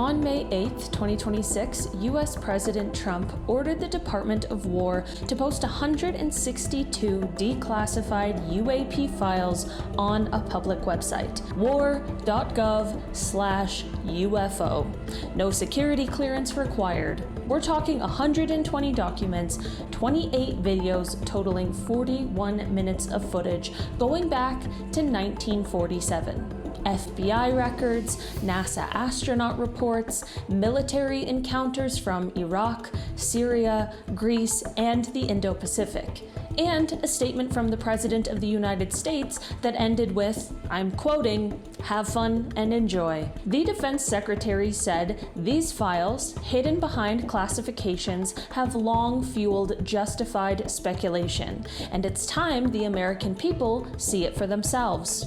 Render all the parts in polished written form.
On May 8, 2026, US President Trump ordered the Department of War to post 162 declassified UAP files on a public website, war.gov/UFO. No security clearance required. We're talking 120 documents, 28 videos totaling 41 minutes of footage going back to 1947. FBI records, NASA astronaut reports, military encounters from Iraq, Syria, Greece, and the Indo-Pacific, and a statement from the President of the United States that ended with, I'm quoting, "Have fun and enjoy." The Defense Secretary said these files, hidden behind classifications, have long fueled justified speculation, and it's time the American people see it for themselves.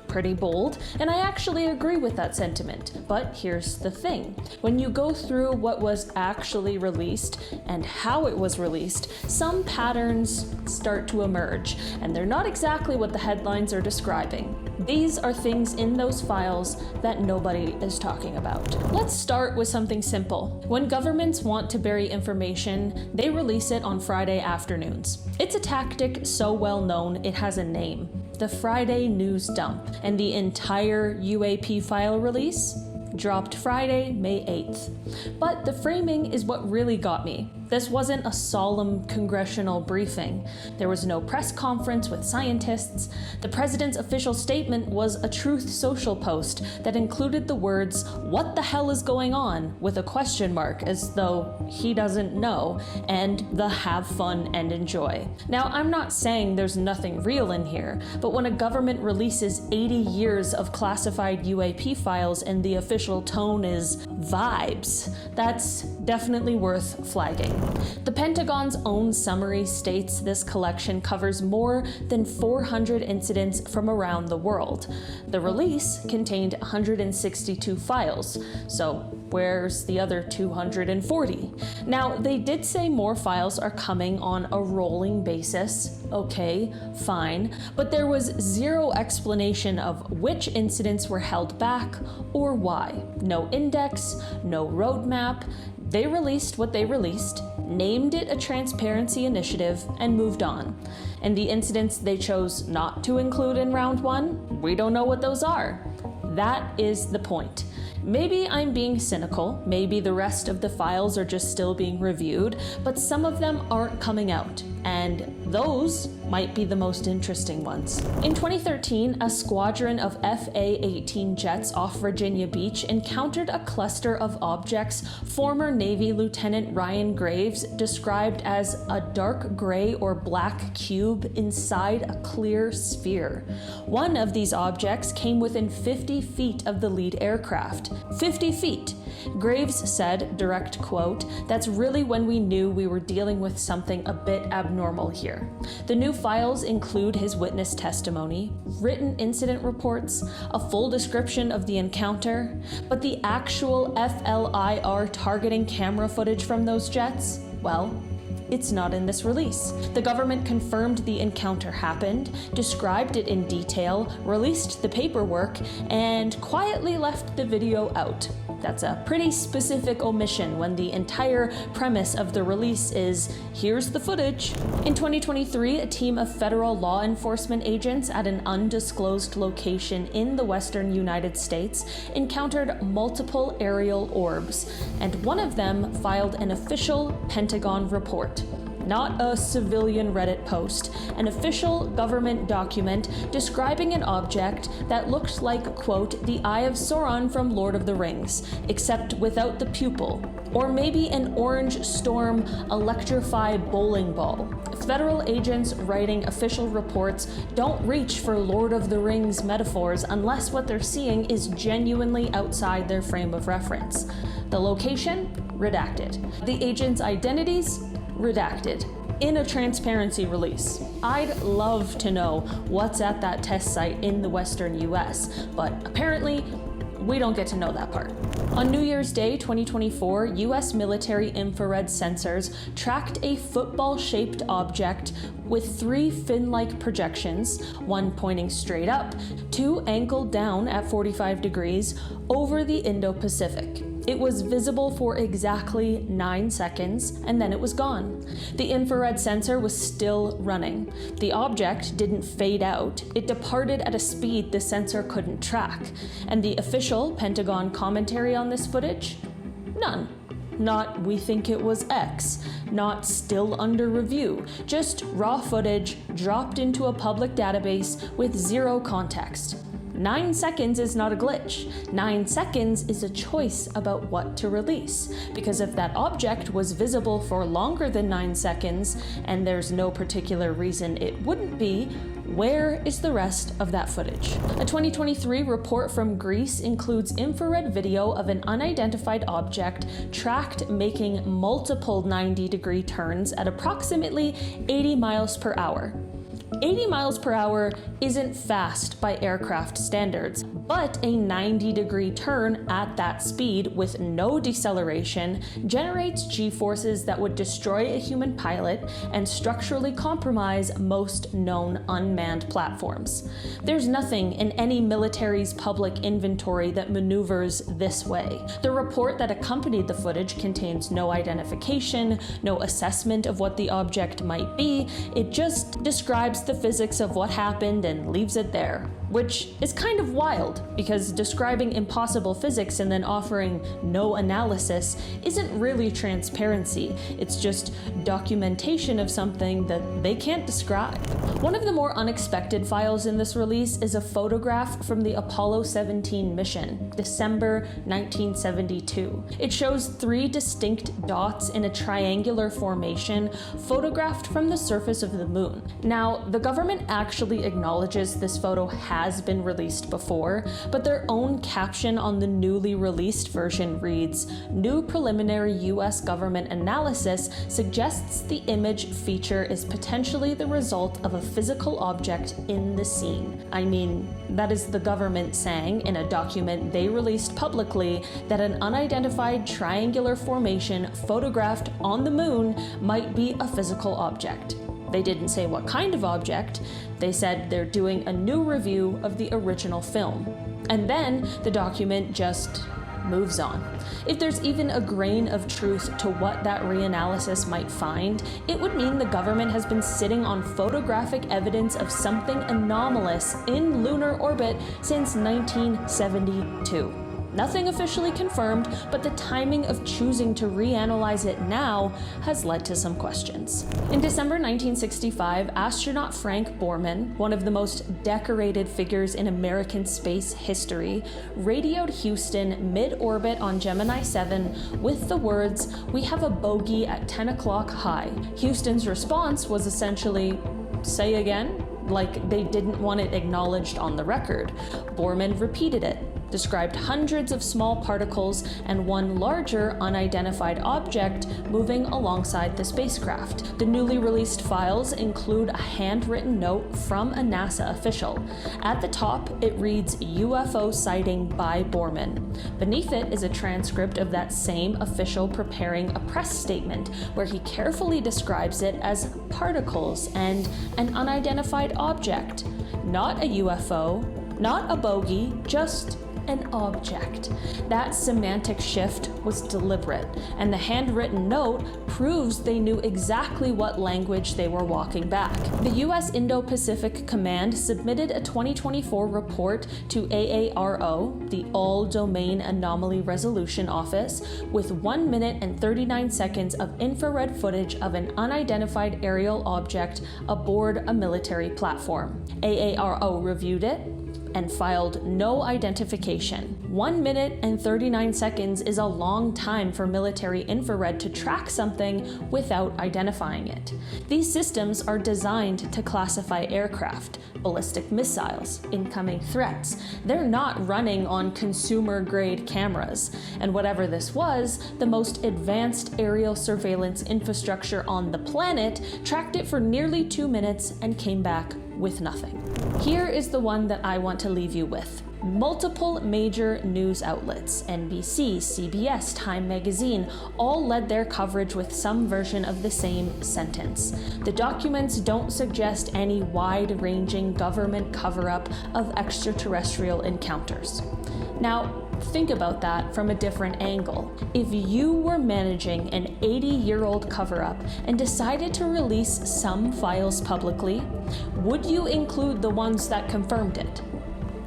Pretty bold, and I actually agree with that sentiment. But here's the thing. When you go through what was actually released and how it was released, some patterns start to emerge, and they're not exactly what the headlines are describing. These are things in those files that nobody is talking about. Let's start with something simple. When governments want to bury information, they release it on Friday afternoons. It's a tactic so well known it has a name. The Friday news dump, and the entire UAP file release dropped Friday, May 8th. But the framing is what really got me. This wasn't a solemn congressional briefing. There was no press conference with scientists. The president's official statement was a Truth Social post that included the words, "What the hell is going on?" with a question mark, as though he doesn't know, and the "have fun and enjoy." Now, I'm not saying there's nothing real in here, but when a government releases 80 years of classified UAP files and the official tone is vibes, that's definitely worth flagging. The Pentagon's own summary states this collection covers more than 400 incidents from around the world. The release contained 162 files, so where's the other 240? Now, they did say more files are coming on a rolling basis. Okay, fine, but there was zero explanation of which incidents were held back or why. No index, no roadmap. They released what they released, named it a transparency initiative, and moved on. And the incidents they chose not to include in round one, we don't know what those are. That is the point. Maybe I'm being cynical, maybe the rest of the files are just still being reviewed, but some of them aren't coming out, and those might be the most interesting ones. In 2013, a squadron of FA-18 jets off Virginia Beach encountered a cluster of objects former Navy Lieutenant Ryan Graves described as a dark gray or black cube inside a clear sphere. One of these objects came within 50 feet of the lead aircraft. 50 feet. Graves said, direct quote, "That's really when we knew we were dealing with something a bit abnormal here." The new files include his witness testimony, written incident reports, a full description of the encounter, but the actual FLIR targeting camera footage from those jets, well, it's not in this release. The government confirmed the encounter happened, described it in detail, released the paperwork, and quietly left the video out. That's a pretty specific omission when the entire premise of the release is, here's the footage. In 2023, a team of federal law enforcement agents at an undisclosed location in the western United States encountered multiple aerial orbs, and one of them filed an official Pentagon report. Not a civilian Reddit post, an official government document describing an object that looked like, quote, the Eye of Sauron from Lord of the Rings, except without the pupil, or maybe an orange storm electrify bowling ball. Federal agents writing official reports don't reach for Lord of the Rings metaphors unless what they're seeing is genuinely outside their frame of reference. The location? Redacted. The agents' identities? Redacted. In a transparency release. I'd love to know what's at that test site in the western US, but apparently we don't get to know that part. On New Year's Day 2024, US military infrared sensors tracked a football-shaped object with 3 fin-like projections, one pointing straight up, 2 angled down at 45 degrees, over the Indo-Pacific. It was visible for exactly 9 seconds, and then it was gone. The infrared sensor was still running. The object didn't fade out. It departed at a speed the sensor couldn't track. And the official Pentagon commentary on this footage? None. Not "we think it was X," not "still under review," just raw footage dropped into a public database with zero context. 9 seconds is not a glitch. 9 seconds is a choice about what to release. Because if that object was visible for longer than 9 seconds, and there's no particular reason it wouldn't be, where is the rest of that footage? A 2023 report from Greece includes infrared video of an unidentified object tracked making multiple 90-degree turns at approximately 80 miles per hour. 80 miles per hour isn't fast by aircraft standards, but a 90-degree turn at that speed with no deceleration generates g-forces that would destroy a human pilot and structurally compromise most known unmanned platforms. There's nothing in any military's public inventory that maneuvers this way. The report that accompanied the footage contains no identification, no assessment of what the object might be. It just describes the physics of what happened and leaves it there, which is kind of wild because describing impossible physics and then offering no analysis isn't really transparency. It's just documentation of something that they can't describe. One of the more unexpected files in this release is a photograph from the Apollo 17 mission, December 1972. It shows 3 distinct dots in a triangular formation photographed from the surface of the moon. Now, the government actually acknowledges this photo has been released before, but their own caption on the newly released version reads, "New preliminary US government analysis suggests the image feature is potentially the result of a physical object in the scene." I mean, that is the government saying in a document they released publicly that an unidentified triangular formation photographed on the moon might be a physical object. They didn't say what kind of object. They said they're doing a new review of the original film. And then the document just moves on. If there's even a grain of truth to what that reanalysis might find, it would mean the government has been sitting on photographic evidence of something anomalous in lunar orbit since 1972. Nothing officially confirmed, but the timing of choosing to reanalyze it now has led to some questions. In December 1965, astronaut Frank Borman, one of the most decorated figures in American space history, radioed Houston mid-orbit on Gemini 7 with the words, "We have a bogey at 10 o'clock high." Houston's response was essentially, "Say again?" Like they didn't want it acknowledged on the record. Borman repeated it, described hundreds of small particles and one larger unidentified object moving alongside the spacecraft. The newly released files include a handwritten note from a NASA official. At the top, it reads UFO sighting by Borman. Beneath it is a transcript of that same official preparing a press statement where he carefully describes it as particles and an unidentified object. Not a UFO, not a bogey, just an object. That semantic shift was deliberate, and the handwritten note proves they knew exactly what language they were walking back. The US Indo-Pacific Command submitted a 2024 report to AARO, the All Domain Anomaly Resolution Office, with 1 minute and 39 seconds of infrared footage of an unidentified aerial object aboard a military platform. AARO reviewed it and filed no identification. 1 minute and 39 seconds is a long time for military infrared to track something without identifying it. These systems are designed to classify aircraft, ballistic missiles, incoming threats. They're not running on consumer-grade cameras. And whatever this was, the most advanced aerial surveillance infrastructure on the planet tracked it for nearly 2 minutes and came back with nothing. Here is the one that I want to leave you with. Multiple major news outlets, NBC, CBS, Time Magazine, all led their coverage with some version of the same sentence. The documents don't suggest any wide-ranging government cover-up of extraterrestrial encounters. Now, Think about that from a different angle. If you were managing an 80-year-old cover-up and decided to release some files publicly, would you include the ones that confirmed it?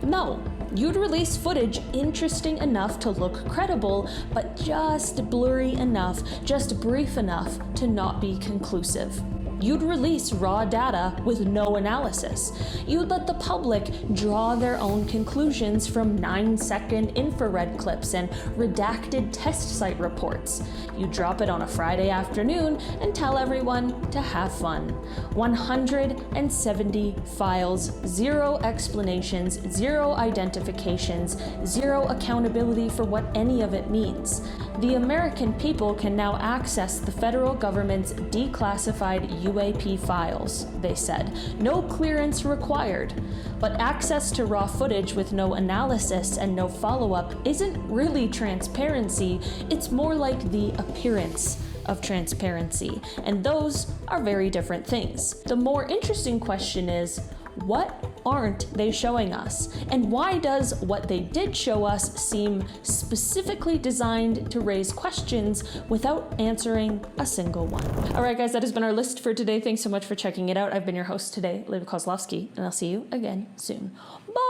No. You'd release footage interesting enough to look credible, but just blurry enough, just brief enough to not be conclusive. You'd release raw data with no analysis. You'd let the public draw their own conclusions from 9-second infrared clips and redacted test site reports. You'd drop it on a Friday afternoon and tell everyone to have fun. 170 files, 0 explanations, 0 identifications, 0 accountability for what any of it means. The American people can now access the federal government's declassified UAP files, they said. No clearance required. But access to raw footage with no analysis and no follow-up isn't really transparency, it's more like the appearance of transparency, and those are very different things. The more interesting question is, what aren't they showing us? And why does what they did show us seem specifically designed to raise questions without answering a single one? All right, guys, that has been our list for today. Thanks so much for checking it out. I've been your host today, Leila Kozlowski, and I'll see you again soon. Bye!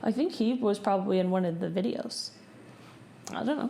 I think he was probably in one of the videos. I don't know.